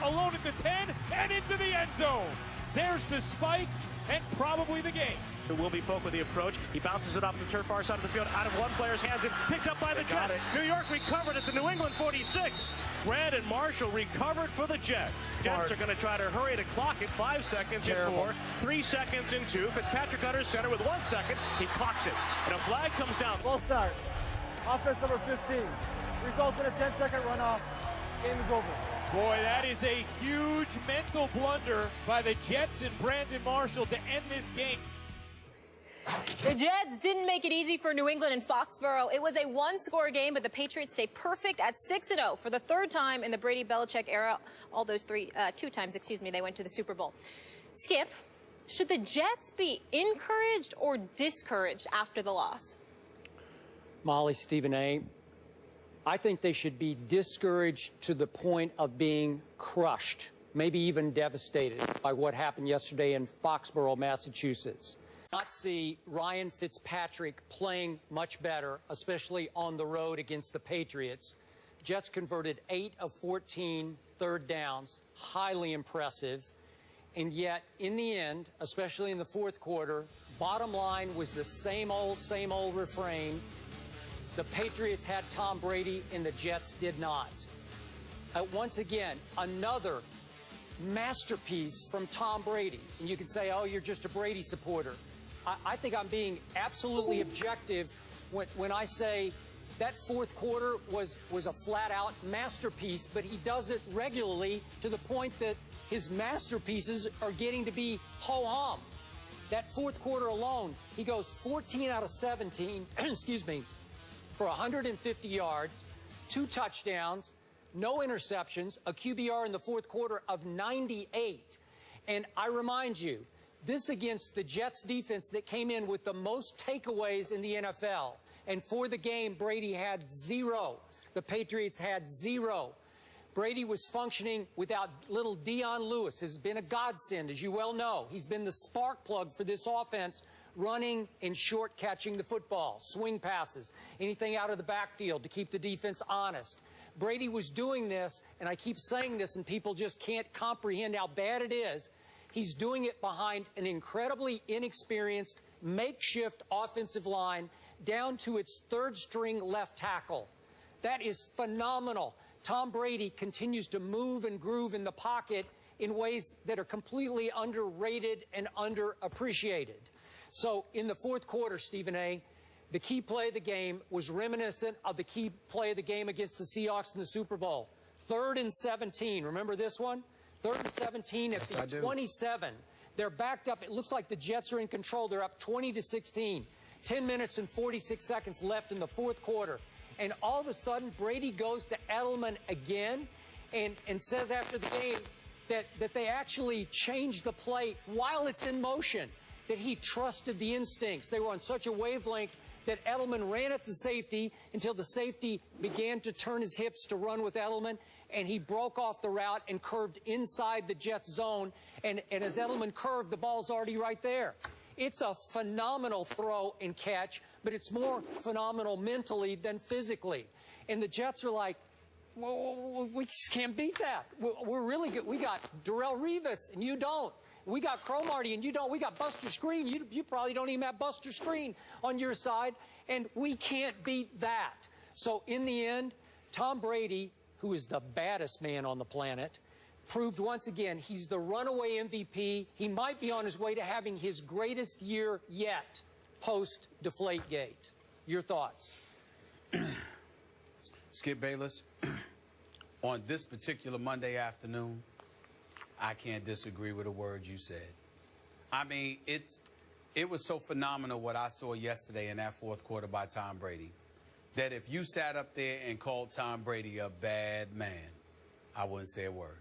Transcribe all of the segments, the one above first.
alone at the 10 and into the end zone. There's the spike and probably the game. It will be Folk with the approach. He bounces it off the turf far side of the field, out of one player's hands, and picked up by the Jets. New York recovered at the New England 46. Brandon Marshall recovered for the Jets. Jets are going to try to hurry the clock at 5 seconds in 4, 3 seconds in 2. Fitzpatrick under center with 1 second. He clocks it, and a flag comes down. Full start. Offense number 15. Results in a 10-second runoff. Game is over. Boy, that is a huge mental blunder by the Jets and Brandon Marshall to end this game. The Jets didn't make it easy for New England in Foxborough. It was a one-score game, but the Patriots stayed perfect at 6-0 for the third time in the Brady-Belichick era. All those two times, they went to the Super Bowl. Skip, should the Jets be encouraged or discouraged after the loss? Molly, Stephen A., I think they should be discouraged to the point of being crushed, maybe even devastated by what happened yesterday in Foxborough, Massachusetts. Not see Ryan Fitzpatrick playing much better, especially on the road against the Patriots. Jets converted 8 of 14 third downs, highly impressive. And yet, in the end, especially in the fourth quarter, bottom line was the same old refrain. The Patriots had Tom Brady and the Jets did not. Once again, another masterpiece from Tom Brady. And you can say, oh, you're just a Brady supporter. I think I'm being absolutely objective when I say that fourth quarter was a flat-out masterpiece, but he does it regularly to the point that his masterpieces are getting to be ho-hum. That fourth quarter alone, he goes 14 out of 17, for 150 yards, 2 touchdowns, no interceptions, a QBR in the fourth quarter of 98. And I remind you, this against the Jets defense that came in with the most takeaways in the NFL. And for the game, Brady had 0. The Patriots had 0. Brady was functioning without little Dion Lewis, who's been a godsend, as you well know. He's been the spark plug for this offense, running and short catching the football, swing passes, anything out of the backfield to keep the defense honest. Brady was doing this, and I keep saying this, and people just can't comprehend how bad it is. He's doing it behind an incredibly inexperienced, makeshift offensive line down to its third-string left tackle. That is phenomenal. Tom Brady continues to move and groove in the pocket in ways that are completely underrated and underappreciated. So in the fourth quarter, Stephen A., the key play of the game was reminiscent of the key play of the game against the Seahawks in the Super Bowl. 3rd and 17. Remember this one? 3rd and 17 at the 27. They're backed up. It looks like the Jets are in control. They're up 20-16. 10 minutes and 46 seconds left in the fourth quarter. And all of a sudden, Brady goes to Edelman again and says after the game that they actually changed the play while it's in motion, that he trusted the instincts. They were on such a wavelength that Edelman ran at the safety until the safety began to turn his hips to run with Edelman, and he broke off the route and curved inside the Jets zone. And as Edelman curved, the ball's already right there. It's a phenomenal throw and catch, but it's more phenomenal mentally than physically. And the Jets are like, well, we just can't beat that. We're really good. We got Darrelle Revis, and you don't. We got Cromartie, and you don't. We got Buster Skrine. You probably don't even have Buster Skrine on your side, and we can't beat that. So in the end, Tom Brady, who is the baddest man on the planet, proved once again he's the runaway MVP. He might be on his way to having his greatest year yet post-Deflategate. Your thoughts? Skip Bayless, on this particular Monday afternoon, I can't disagree with a word you said. I mean, it was so phenomenal what I saw yesterday in that fourth quarter by Tom Brady, that if you sat up there and called Tom Brady a bad man, I wouldn't say a word.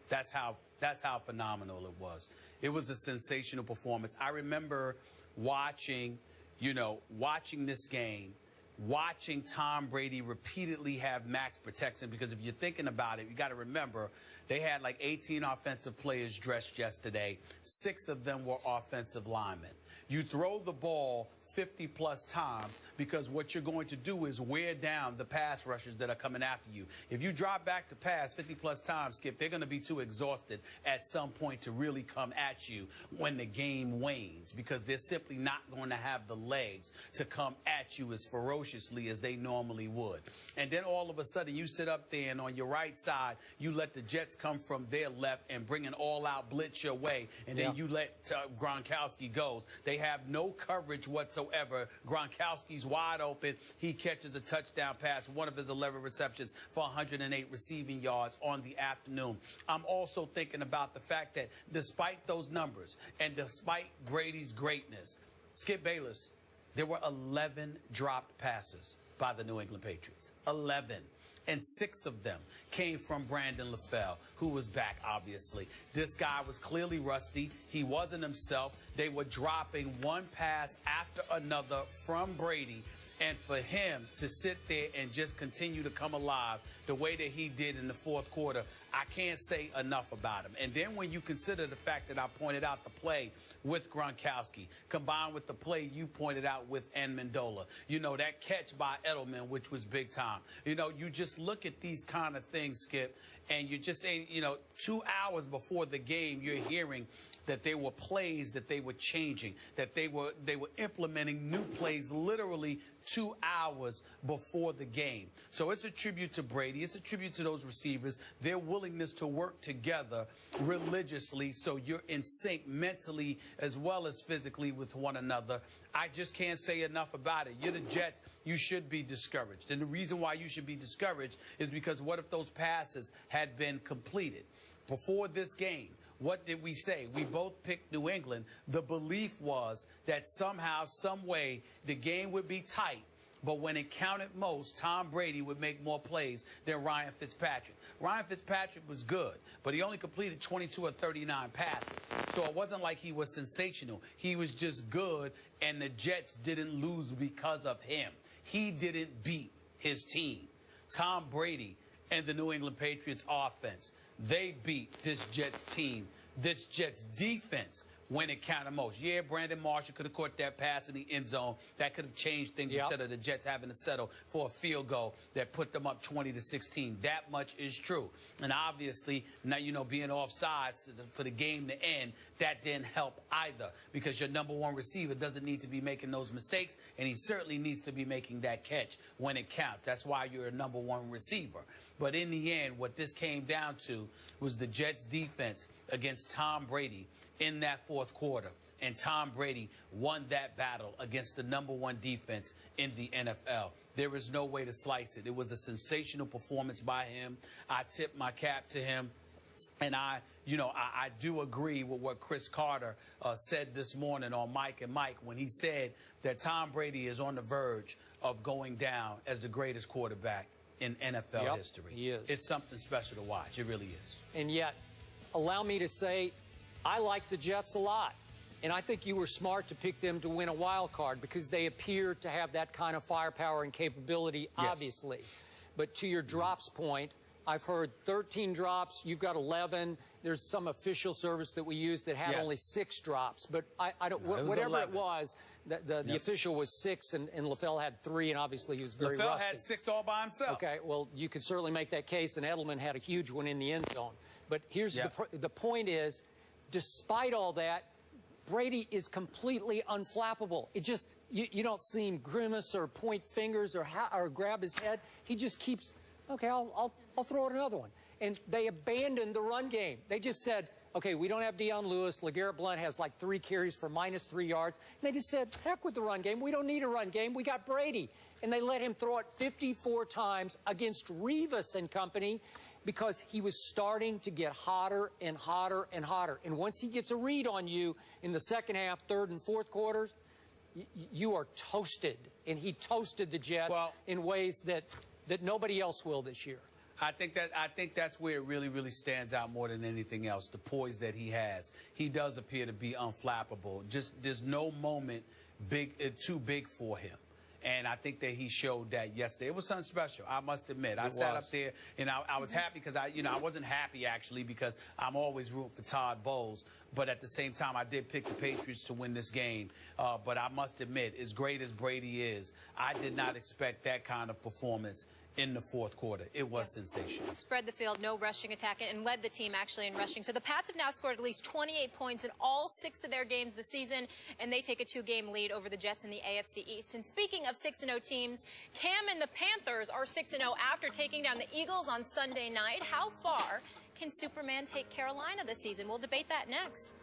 That's how phenomenal it was. It was a sensational performance. I remember watching this game, watching Tom Brady repeatedly have max protection, because if you're thinking about it, you got to remember they had like 18 offensive players dressed yesterday. 6 of them were offensive linemen. You throw the ball 50-plus times because what you're going to do is wear down the pass rushers that are coming after you. If you drop back to pass 50-plus times, Skip, they're going to be too exhausted at some point to really come at you when the game wanes because they're simply not going to have the legs to come at you as ferociously as they normally would. And then all of a sudden you sit up there and on your right side, you let the Jets come from their left and bring an all-out blitz your way, and then you let Gronkowski go. They have no coverage whatsoever. Gronkowski's wide open. He catches a touchdown pass, one of his 11 receptions for 108 receiving yards on the afternoon. I'm also thinking about the fact that despite those numbers and despite Brady's greatness, Skip Bayless, there were 11 dropped passes by the New England Patriots. 11. And 6 of them came from Brandon LaFell, who was back, obviously. This guy was clearly rusty. He wasn't himself. They were dropping one pass after another from Brady. And for him to sit there and just continue to come alive the way that he did in the fourth quarter, I can't say enough about him. And then when you consider the fact that I pointed out the play with Gronkowski, combined with the play you pointed out with Amendola, you know, that catch by Edelman, which was big time. You know, you just look at these kind of things, Skip, and you're just saying, you know, 2 hours before the game, you're hearing that there were plays that they were changing, that they were implementing new plays literally 2 hours before the game. So it's a tribute to Brady. It's a tribute to those receivers, their willingness to work together religiously so you're in sync mentally as well as physically with one another. I just can't say enough about it. You're the Jets. You should be discouraged. And the reason why you should be discouraged is because what if those passes had been completed before this game? What did we say? We both picked New England. The belief was that somehow, some way, the game would be tight. But when it counted most, Tom Brady would make more plays than Ryan Fitzpatrick. Ryan Fitzpatrick was good, but he only completed 22 of 39 passes. So it wasn't like he was sensational. He was just good, and the Jets didn't lose because of him. He didn't beat his team. Tom Brady and the New England Patriots offense, they beat this Jets team, this Jets defense, when it counted most. Yeah, Brandon Marshall could have caught that pass in the end zone. That could have changed things instead of the Jets having to settle for a field goal that put them up 20-16. That much is true. And obviously, now, you know, being offsides for the game to end, that didn't help either because your number one receiver doesn't need to be making those mistakes, and he certainly needs to be making that catch when it counts. That's why you're a number one receiver. But in the end, what this came down to was the Jets defense against Tom Brady in that fourth quarter. And Tom Brady won that battle against the number one defense in the NFL. There is no way to slice it. It was a sensational performance by him. I tip my cap to him. And I do agree with what Chris Carter said this morning on Mike and Mike when he said that Tom Brady is on the verge of going down as the greatest quarterback in NFL history. He is. It's something special to watch. It really is. And yet, allow me to say, I like the Jets a lot. And I think you were smart to pick them to win a wild card because they appear to have that kind of firepower and capability, obviously. But to your drops point, I've heard 13 drops. You've got 11. There's some official service that we use that had only 6 drops. But I don't. Whatever 11. It was, the official was 6, and LaFell had 3, and obviously he was very rusty. LaFell had 6 all by himself. Okay, well, you could certainly make that case, and Edelman had a huge one in the end zone. But here's the point is, despite all that, Brady is completely unflappable. It just, you don't see him grimace or point fingers or grab his head. He just keeps, okay, I'll throw it another one. And they abandoned the run game. They just said, okay, we don't have Deion Lewis. LeGarrette Blount has like 3 carries for -3 yards. And they just said, heck with the run game. We don't need a run game. We got Brady. And they let him throw it 54 times against Revis and company, because he was starting to get hotter and hotter and hotter. And once he gets a read on you in the second half, third and fourth quarters, you are toasted. And he toasted the Jets in ways that nobody else will this year. I think that's where it really, really stands out more than anything else, the poise that he has. He does appear to be unflappable. Just there's no moment too big for him. And I think that he showed that yesterday. It was something special, I must admit. I sat up there, and I was happy because I wasn't happy, actually, because I'm always rooting for Todd Bowles. But at the same time, I did pick the Patriots to win this game. But I must admit, as great as Brady is, I did not expect that kind of performance in the fourth quarter. It was sensational. Spread the field, no rushing attack, and led the team actually in rushing. So the Pats have now scored at least 28 points in all 6 of their games this season, and they take a 2-game lead over the Jets in the AFC East. And speaking of 6-0 teams, Cam and the Panthers are 6-0 after taking down the Eagles on Sunday night. How far can Superman take Carolina this season? We'll debate that next.